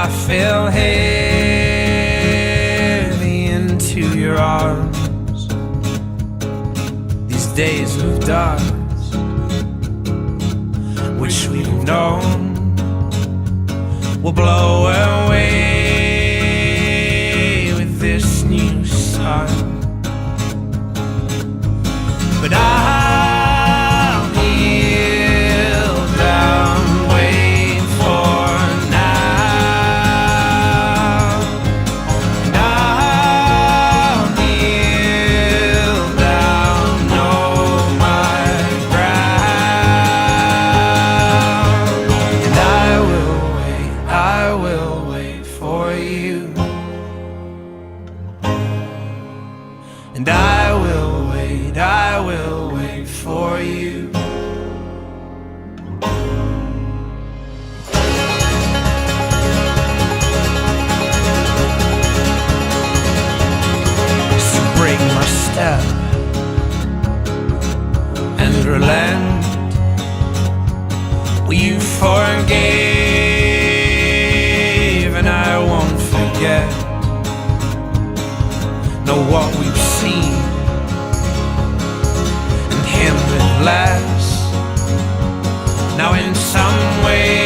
I fell heavy into your arms. These days of dust, which we've known, will blow away with this new sun. But I'll kneel down, wait for now. And I'll kneel down, know my ground. And I will wait for you. And I will wait for you. So break my step and relent. Well, you forgave and I won't forget. Know what we've seen and him with less. Now in some way